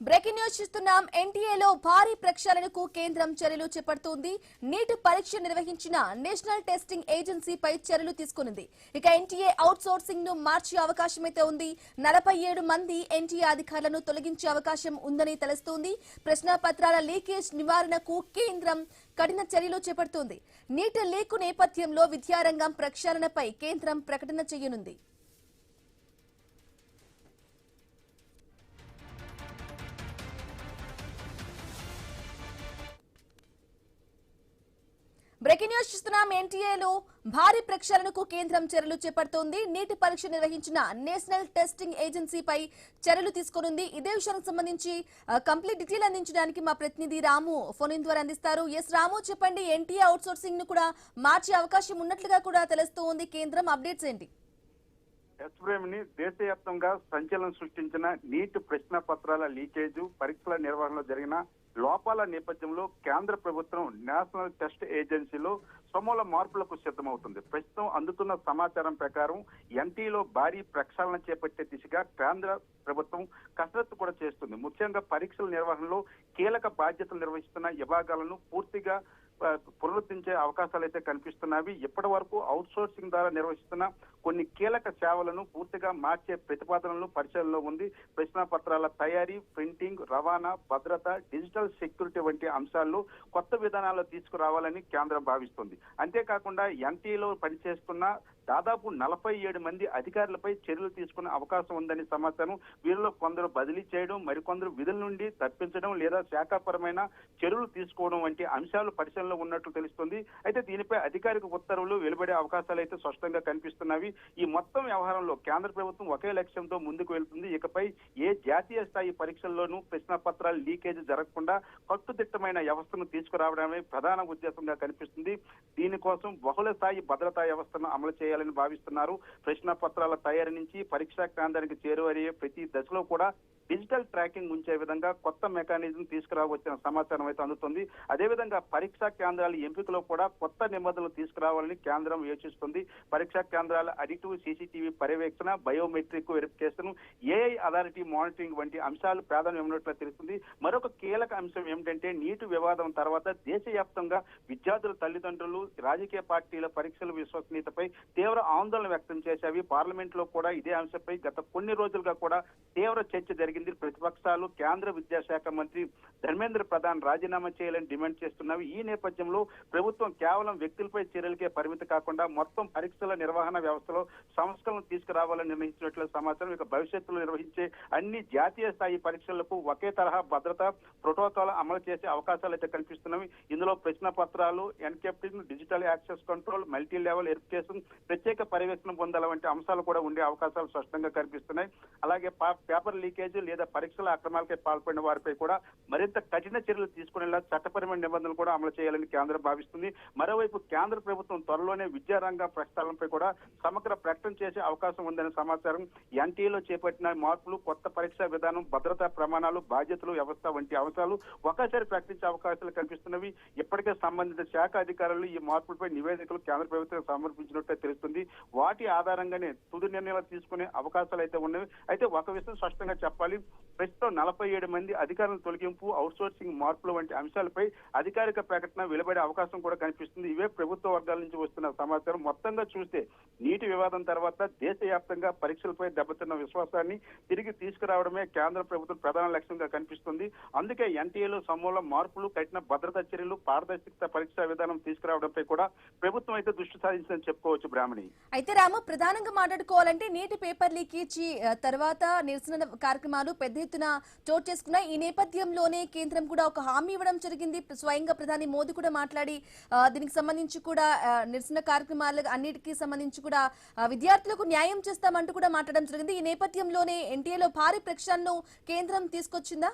Breaking news చూస్తున్నాం. ఎన్టీఏలో భారీ ప్రక్షాళనకు కేంద్రం చర్యలు చేపడుతోంది. నీట్ పరీక్ష నిర్వహించిన నేషనల్ టెస్టింగ్ ఏజెన్సీపై చర్యలు తీసుకునింది. ఇక ఎన్టీఏ అవుట్ సోర్సింగ్ ను మార్చే అవకాశమైతే ఉంది. 47 మంది ఎన్టీఏ అధికారులను తొలగించే అవకాశం ఉందని తెలుస్తోంది. ప్రశ్నాపత్రాల లీకేజ్ నివారణకు కేంద్రం కఠిన చర్యలు చేపడుతోంది. నీట్ లీక్ నేపథ్యంలో విద్యారంగం ప్రక్షాళనపై కేంద్రం ప్రకటన చేయనుంది. బ్రేకింగ్ న్యూస్ చూస్తున్నాం. ఎన్టీఏలో భారీ ప్రక్షాళనకు కేంద్రం చర్యలు చేపడుతోంది. నీటి పరీక్ష నిర్వహించిన నేషనల్ టెస్టింగ్ ఏజెన్సీపై చర్యలు తీసుకోనుంది. ఇదే విషయానికి సంబంధించి కంప్లీట్ డీటెయిల్ అందించడానికి మా ప్రతినిధి రాము ఫోన్ ఇన్ ద్వారా అందిస్తారు. ఎస్ రాము, చెప్పండి. ఎన్టీఏ అవుట్ సోర్సింగ్ ను కూడా మార్చే అవకాశం ఉన్నట్లుగా కూడా తెలుస్తోంది. కేంద్రం అప్డేట్స్ ఏంటి? దేశవ్యాప్తంగా సంచలనం సృష్టించిన నీట్ ప్రశ్న పత్రాల లీకేజ్, పరీక్షల నిర్వహణలో జరిగిన లోపాల నేపథ్యంలో కేంద్ర ప్రభుత్వం నేషనల్ టెస్ట్ ఏజెన్సీలో సమూల మార్పులకు సిద్ధమవుతుంది. ప్రస్తుతం అందుతున్న సమాచారం ప్రకారం ఎన్టీలో భారీ ప్రక్షాళన చేపట్టే దిశగా కేంద్ర ప్రభుత్వం కసరత్తు కూడా చేస్తుంది. ముఖ్యంగా పరీక్షల నిర్వహణలో కీలక బాధ్యతలు నిర్వహిస్తున్న విభాగాలను పూర్తిగా పునరుద్ధరించే అవకాశాలు అయితే కనిపిస్తున్నవి. ఇప్పటి వరకు అవుట్ సోర్సింగ్ ద్వారా నిర్వహిస్తున్న కొన్ని కీలక సేవలను పూర్తిగా మార్చే ప్రతిపాదనలు పరిశీలనలో ఉంది. ప్రశ్నాపత్రాల తయారీ, ప్రింటింగ్, రవాణా, భద్రత, డిజిటల్ సెక్యూరిటీ వంటి అంశాల్లో కొత్త విధానాలు తీసుకురావాలని కేంద్రం భావిస్తుంది. అంతేకాకుండా ఎన్టీఏలో పనిచేస్తున్న దాదాపు 47 మంది అధికారులపై చర్యలు తీసుకునే అవకాశం ఉందని సమాచారం. వీరిలో కొందరు బదిలీ చేయడం, మరికొందరు విధుల నుండి తప్పించడం లేదా శాఖాపరమైన చర్యలు తీసుకోవడం వంటి అంశాలు పరిశీలనలో ఉన్నట్లు తెలుస్తుంది. అయితే దీనిపై అధికారిక ఉత్తర్వులు వెలువడే అవకాశాలు అయితే స్పష్టంగా కనిపిస్తున్నవి. ఈ మొత్తం వ్యవహారంలో కేంద్ర ప్రభుత్వం ఒకే లక్ష్యంతో ముందుకు వెళ్తుంది. ఇకపై ఏ జాతీయ స్థాయి పరీక్షల్లోనూ ప్రశ్నపత్రాలు లీకేజ్ జరగకుండా కట్టుదిట్టమైన వ్యవస్థను తీసుకురావడమే ప్రధాన ఉద్దేశంగా కనిపిస్తుంది. దీనికోసం బహుళ స్థాయి భద్రతా వ్యవస్థను అమలు చేయాలని భావిస్తున్నారు. ప్రశ్న పత్రాల తయారీ నుంచి పరీక్షా కేంద్రానికి చేరువయ్యే ప్రతి దశలో కూడా డిజిటల్ ట్రాకింగ్ ఉంచే విధంగా కొత్త మెకానిజం తీసుకురావచ్చిన సమాచారం అయితే అందుతుంది. అదేవిధంగా పరీక్షా కేంద్రాల ఎంపికలో కూడా కొత్త నిబంధనలు తీసుకురావాలని కేంద్రం యోచిస్తుంది. పరీక్షా కేంద్రాల అడిటివ్ సీసీటీవీ పర్యవేక్షణ, biometric verification, AI authority monitoring వంటి అంశాలు ప్రాధాన్యం ఉన్నట్లు తెలుస్తుంది. మరొక కీలక అంశం ఏమిటంటే నీటి వివాదం తర్వాత దేశవ్యాప్తంగా విద్యార్థుల తల్లిదండ్రులు, రాజకీయ పార్టీల పరీక్షల విశ్వసనీయతపై తీవ్ర ఆందోళన వ్యక్తం చేశాయి. పార్లమెంట్ లో కూడా ఇదే అంశంపై గత కొన్ని రోజులుగా కూడా తీవ్ర చర్చ జరిగింది. ప్రతిపక్షాలు కేంద్ర విద్యాశాఖ మంత్రి ధర్మేంద్ర ప్రధాన్ రాజీనామా చేయాలని డిమాండ్ చేస్తున్నవి. ఈ నేపథ్యంలో ప్రభుత్వం కేవలం వ్యక్తులపై చర్యలకే పరిమితి కాకుండా మొత్తం పరీక్షల నిర్వహణ వ్యవస్థలో సంస్కరణలు తీసుకురావాలని నిర్ణయించినట్లు సమాచారం. ఇక భవిష్యత్తులో నిర్వహించే అన్ని జాతీయ స్థాయి పరీక్షలకు ఒకే తరహా భద్రతా ప్రోటోకాల్ అమలు చేసే అవకాశాలు అయితే కనిపిస్తున్నవి. ఇందులో ప్రశ్న పత్రాలు, encrypting, digital access control, multi level verification, ప్రత్యేక పర్యవేక్షణ పొందాల వంటి అంశాలు కూడా ఉండే అవకాశాలు స్పష్టంగా కనిపిస్తున్నాయి. అలాగే పేపర్ లీకేజ్ లేదా పరీక్షల అక్రమాలపై పాల్పడిన వారిపై కూడా మరింత కఠిన చర్యలు తీసుకునేలా చట్టపరమైన నిబంధనలు కూడా అమలు చేయాలని కేంద్రం భావిస్తుంది. మరోవైపు కేంద్ర ప్రభుత్వం త్వరలోనే విద్యారంగ ప్రక్షాళనపై కూడా సమగ్ర ప్రకటన చేసే అవకాశం ఉందనే సమాచారం. ఎన్టీఏలో చేపట్టిన మార్పులు, కొత్త పరీక్షా విధానం, భద్రతా ప్రమాణాలు, బాధ్యతలు, వ్యవస్థ వంటి అంశాలు ఒకేసారి ప్రకటించే అవకాశాలు కనిపిస్తున్నవి. ఇప్పటికే సంబంధిత శాఖ అధికారులు ఈ మార్పులపై నివేదికలు కేంద్ర ప్రభుత్వం సమర్పించినట్టే తెలుస్తుంది. వాటి ఆధారంగానే తుది నిర్ణయాలు తీసుకునే అవకాశాలు అయితే ఉన్నవి. అయితే ఒక విషయం స్పష్టంగా చెప్పాలి, ప్రస్తుతం 47 మంది అధికారుల తొలగింపు, అవుట్సోర్సింగ్ మార్పులు వంటి అంశాలపై అధికారిక ప్రకటన వెలువడే అవకాశం కూడా కనిపిస్తుంది. ఇవే ప్రభుత్వ వర్గాల నుంచి వస్తున్న సమాచారం. మొత్తంగా చూస్తే నీటి వివాదం తర్వాత దేశవ్యాప్తంగా పరీక్షలపై దెబ్బతిన్న విశ్వాసాన్ని తిరిగి తీసుకురావడమే కేంద్ర ప్రభుత్వం ప్రధాన లక్ష్యంగా కనిపిస్తుంది. అందుకే ఎన్టీఏలో సమూల మార్పులు, కఠిన భద్రతా చర్యలు, పారదర్శకత పరీక్షా విధానం తీసుకురావడంపై కూడా ప్రభుత్వం అయితే దృష్టి సాధించిందని చెప్పుకోవచ్చు. బ్రాహ్మణి అయితే రాము, ప్రధానంగా మాట్లాడుకోవాలంటే నీటి పేపర్ లీకేజ్ తర్వాత నిరసన కార్యక్రమాలు పెద్ద ఎత్తున చోటు చేసుకున్నాయి. ఈ నేపథ్యంలోనే కేంద్రం కూడా ఒక హామీ ఇవ్వడం జరిగింది. స్వయంగా ప్రధాని మోదీ కూడా మాట్లాడి దీనికి సంబంధించి కూడా నిరసన కార్యక్రమాలు అన్నిటికీ సంబంధించి కూడా విద్యార్థులకు న్యాయం చేస్తామంటూ కూడా మాట్లాడడం జరిగింది. ఈ నేపథ్యంలోనే ఎన్టీఏలో భారీ ప్రక్షాళనను కేంద్రం తీసుకొచ్చిందా?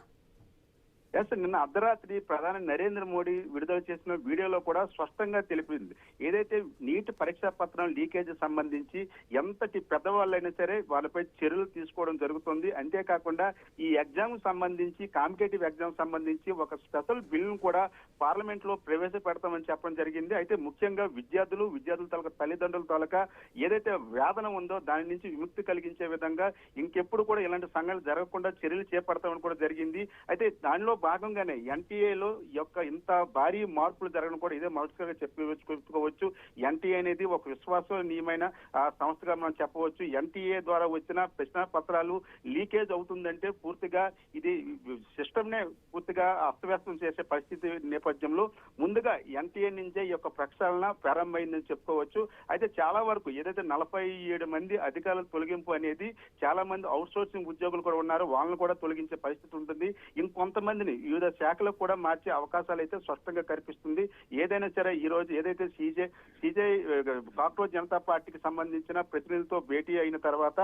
ఎస్, నిన్న అర్ధరాత్రి ప్రధాని నరేంద్ర మోడీ విడుదల చేసిన వీడియోలో కూడా స్పష్టంగా తెలిపింది. ఏదైతే నీట్ పరీక్షా పత్రం లీకేజ్ సంబంధించి ఎంతటి పెద్దవాళ్ళైనా సరే వాళ్ళపై చర్యలు తీసుకోవడం జరుగుతుంది. అంతేకాకుండా ఈ ఎగ్జామ్ సంబంధించి, కాంపిటేటివ్ ఎగ్జామ్ సంబంధించి ఒక స్పెషల్ బిల్లును కూడా పార్లమెంట్ లో ప్రవేశపెడతామని చెప్పడం జరిగింది. అయితే ముఖ్యంగా విద్యార్థుల తాలూకా తల్లిదండ్రుల తాలూకా ఏదైతే వేదన ఉందో దాని నుంచి విముక్తి కలిగించే విధంగా ఇంకెప్పుడు కూడా ఇలాంటి సంఘటనలు జరగకుండా చర్యలు చేపడతామని కూడా జరిగింది. అయితే దానిలో భాగంగానే ఎన్టీఏలో యొక్క ఇంత భారీ మార్పులు జరగడం కూడా ఇదే మొదటిగా చెప్పుకోవచ్చు. ఎన్టీఏ అనేది ఒక విశ్వసనీయమైన సంస్థగా మనం చెప్పవచ్చు. ఎన్టీఏ ద్వారా వచ్చిన ప్రశ్న పత్రాలు లీకేజ్ అవుతుందంటే పూర్తిగా ఇది సిస్టమ్ నే పూర్తిగా అస్తవ్యస్తం చేసే పరిస్థితి నేపథ్యంలో ముందుగా ఎన్టీఏ నుంచే ఈ యొక్క ప్రక్షాళన ప్రారంభమైందని చెప్పుకోవచ్చు. అయితే చాలా వరకు ఏదైతే 47 మంది అధికారుల తొలగింపు అనేది, చాలా మంది అవుట్ సోర్సింగ్ ఉద్యోగులు కూడా ఉన్నారు, వాళ్ళని కూడా తొలగించే పరిస్థితి ఉంటుంది. ఇంకొంతమందిని వివిధ శాఖలకు కూడా మార్చే అవకాశాలు అయితే స్పష్టంగా కనిపిస్తుంది. ఏదైనా సరే ఈ రోజు ఏదైతే సీజే కాక్రోచ్ జనతా పార్టీకి సంబంధించిన ప్రతినిధులతో భేటీ అయిన తర్వాత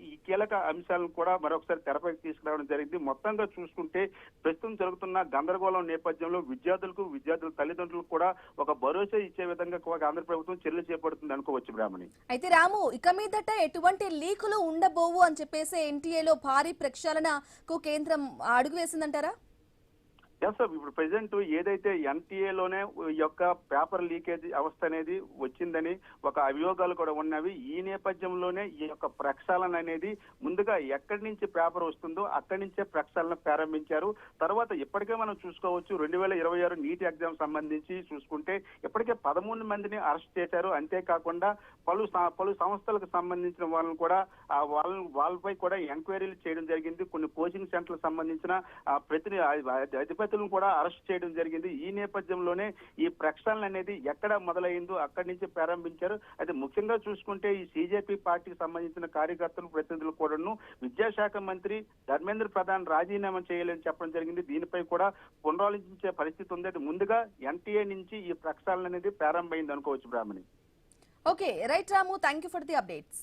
ఈ కీలక అంశాలను కూడా మరొకసారి తెరపైకి తీసుకురావడం జరిగింది. మొత్తంగా చూసుకుంటే ప్రస్తుతం జరుగుతున్న గందరగోళం నేపథ్యంలో విద్యార్థుల తల్లిదండ్రులకు కూడా ఒక భరోసా ఇచ్చే విధంగా ఆంధ్ర ప్రభుత్వం చర్యలు చేపడుతుంది అనుకోవచ్చు బ్రాహ్మణి. అయితే రాము, ఇక మీదట ఎటువంటి లీకులు ఉండబోవు అని చెప్పేసి ఎన్టీఏలో భారీ ప్రక్షాళనకు కేంద్రం అడుగు వేసిందంటారా? ఎస్, ఇప్పుడు ప్రెసిడెంట్ ఏదైతే ఎన్టీఏలోనే ఈ యొక్క పేపర్ లీకేజ్ అవస్థ అనేది వచ్చిందని ఒక అభియోగాలు కూడా ఉన్నవి. ఈ నేపథ్యంలోనే ఈ యొక్క ప్రక్షాళన అనేది ముందుగా ఎక్కడి నుంచి పేపర్ వస్తుందో అక్కడి నుంచే ప్రక్షాళన ప్రారంభించారు. తర్వాత ఇప్పటికే మనం చూసుకోవచ్చు 2026 నీట్ ఎగ్జామ్ సంబంధించి చూసుకుంటే ఇప్పటికే 13 మందిని అరెస్ట్ చేశారు. అంతేకాకుండా పలు సంస్థలకు సంబంధించిన వాళ్ళని కూడా వాళ్ళపై కూడా ఎంక్వైరీలు చేయడం జరిగింది. కొన్ని కోచింగ్ సెంటర్లకు సంబంధించిన అధిపతులను కూడా అరెస్ట్ చేయడం జరిగింది. ఈ నేపథ్యంలోనే ఈ ప్రక్షాళన అనేది ఎక్కడ మొదలైందో అక్కడి నుంచి ప్రారంభించారు. అయితే ముఖ్యంగా చూసుకుంటే ఈ సీజేపీ పార్టీకి సంబంధించిన కార్యకర్తలు, ప్రతినిధులు కూడాను విద్యాశాఖ మంత్రి ధర్మేంద్ర ప్రధాన్ రాజీనామా చేయాలని చెప్పడం జరిగింది. దీనిపై కూడా పునరాలోచించే పరిస్థితి ఉంది. ముందుగా ఎన్టీఏ నుంచి ఈ ప్రక్షాళన అనేది ప్రారంభమైంది అనుకోవచ్చు Brahmani. Okay, right Ramu, thank you for the updates.